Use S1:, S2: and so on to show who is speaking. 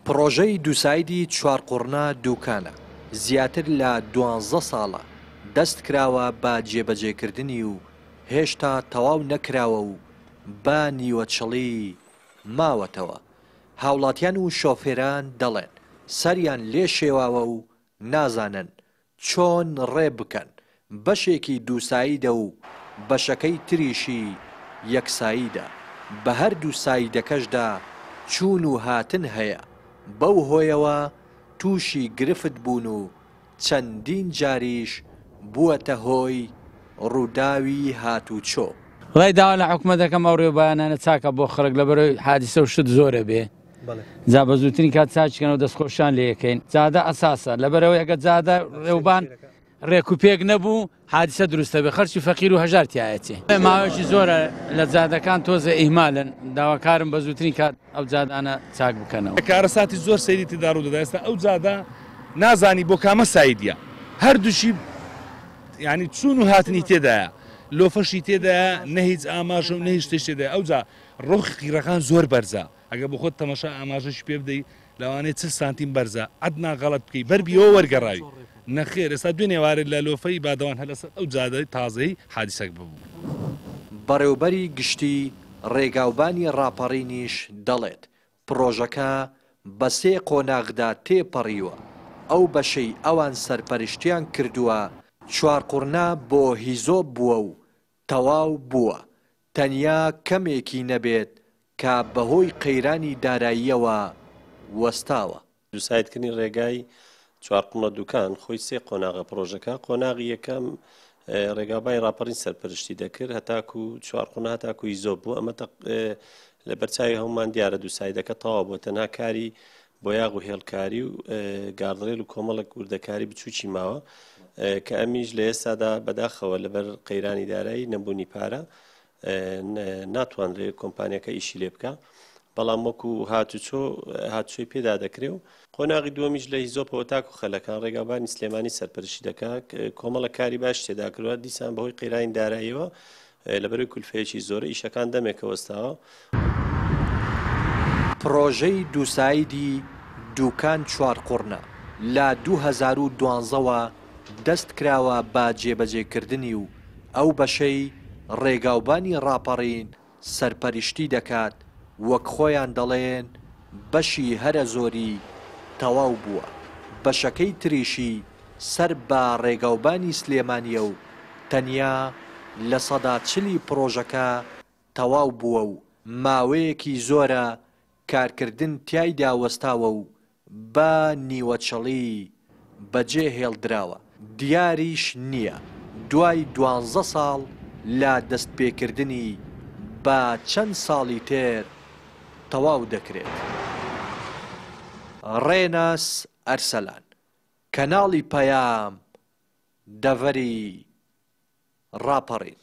S1: پرۆژەی دووسایدی چوارقوڕنا دووکانە زیاتر لە 12 ساڵە دەست کراوە بە جێبەجێکردنی و هێشتا تەواو نەکراوە و بە نیوەچەڵی ماوەتەوە. هاوڵاتیان و شۆفێران دەڵێن سەریان لێ شێواوە و نازانن چۆن ڕێ بکەن. بەشێکی دووساییدە و بەشەکەی تریشی یەکساییدا. بە هەردوو سایدەکەشدا چوون و هاتن هەیە. بەو هۆیەوە تووشی گرفت بوون و چەندین جاریش بووەتە هۆی ڕووداوی هاتوچۆ.
S2: وڵای داوا لە حکوومەتەکەم ئەو ڕێبانانە چاکە بۆ خەڵک لەبەرەوەی حادیسە و شت زۆرە بێ. جا بە زووترین کات چاچکەنەوە دەستخۆشان لێ یەکەین. جادە ئەساسە لەبەرەوەی ئەگە جادە ڕێوبان ڕێک و پێک نەبوو حادیسە دروستە بێ خەرچی فەقیر و هەژار تایەتی. ماوەیەکی زۆرە لە جادەکان تۆزە ئیهمالن داواکارم بە زووترین کات ئەو جادانە چاک بکەنەوە.
S3: کارەساتی زۆر سەیری تێدا ڕوودەدا ئێستا ئەو جادە نازانی بۆ کامە سایدیە هەردووشی ینی چوون و هاتنی تێدایە لۆفەشی تێدایە نە هیچ ئاماژە و نە هیچ شتێک تێدایە. ئەوجا ڕۆخی قیرەکان زۆر بەرزە ئەگە بۆ خۆت تەماشا ئاماژەش پێ بدەیت لەوانەیە 40 سانتیم بەرزە ئەدنا غەڵەت بکەیت بەربیەوە وەرگەڕاوی نەخێر. ئێستا دوێنێوارێت لە لۆفەی بادەوان هەلەسەر ئەو جادەی تازەی حادیسەک ببوو.
S1: بەڕێوبەری گشتی ڕێگاوبانی ڕاپەڕینیش دەڵێت پرۆژەکە بە 3 قۆناغدا تێپەڕیوە. ئەو بەشەی ئەوان سەرپەرشتیان کردووە چوارقوڕنا بۆ هیزۆ بووە و تەواو بووە. تەنیا کەمێکی نەبێت کە بەهۆی قەیرانی داراییەوە وەستاوە.
S4: دووسایدکردنی ڕێگای چوارقوڕنا دووکان خۆی 3 قۆناغە پرۆژەکە. قۆناغی یەکەم ڕێگاوبانی ڕاپەڕین سەرپەرشتی دەکرد هەتاکو چوارقوڕنا هەتاکو هیزۆ بوو. ئەمە لە بەرچاوی هەمومان دیارە دووسایدەکە تەواو بووە تەنها کاری بۆ یاغ و هێڵکاری و گاردڕێل و کۆمەڵک وردەکاری بچووکی ماوە کە ئەمیش لە ئێستادا بەداخەوە لەبەر قەیرانی دارایی نەبوونی پارە ناتوانرێت کۆمپانیەکە ئیشی لێ بکە. بەڵام وەکو هاتوچۆی پێدا دەکرێ و قۆناغی دووەمیش لە هیزۆپەوە تاکو خەلەکان ڕێگاوبانی سلێمانی سەرپەرشتی دەکات کۆمەڵە کاری باش تێدا کردووە دیسان بەهۆی قەیرانی داراییەوە لەبەرەوەی کولفەیەکی زۆرە ئیشەکان دەمێکە وەستاوە.
S1: پرۆژەی دووسایدی دووکان چوارقوڕنا لە 2012ەوە دەست کراوە بە جێبەجێکردنی و ئەو بەشەی ڕێگاوبانی ڕاپەڕین سەرپەرشتی دەکات وەک خۆیان دەڵێن بەشی هەرە زۆری تەواو بووە. بەشەکەی تریشی سەر بە ڕێگاوبانی سلێمانیە و تەنیا لە 40 پرۆژەکە تەواو بووە و ماوەیەکی زۆرە کارکردن تیایدا وەستاوە و بە نیوەچەڵی بەجێ هێڵدراوە. دیاریش نییە دوای 12 ساڵ لە دەستپێکردنی بە چەند ساڵی تر تەواو دەکرێت. ڕێناس ئەرسەلان کەناڵی پەیام دەڤەری ڕاپەڕین.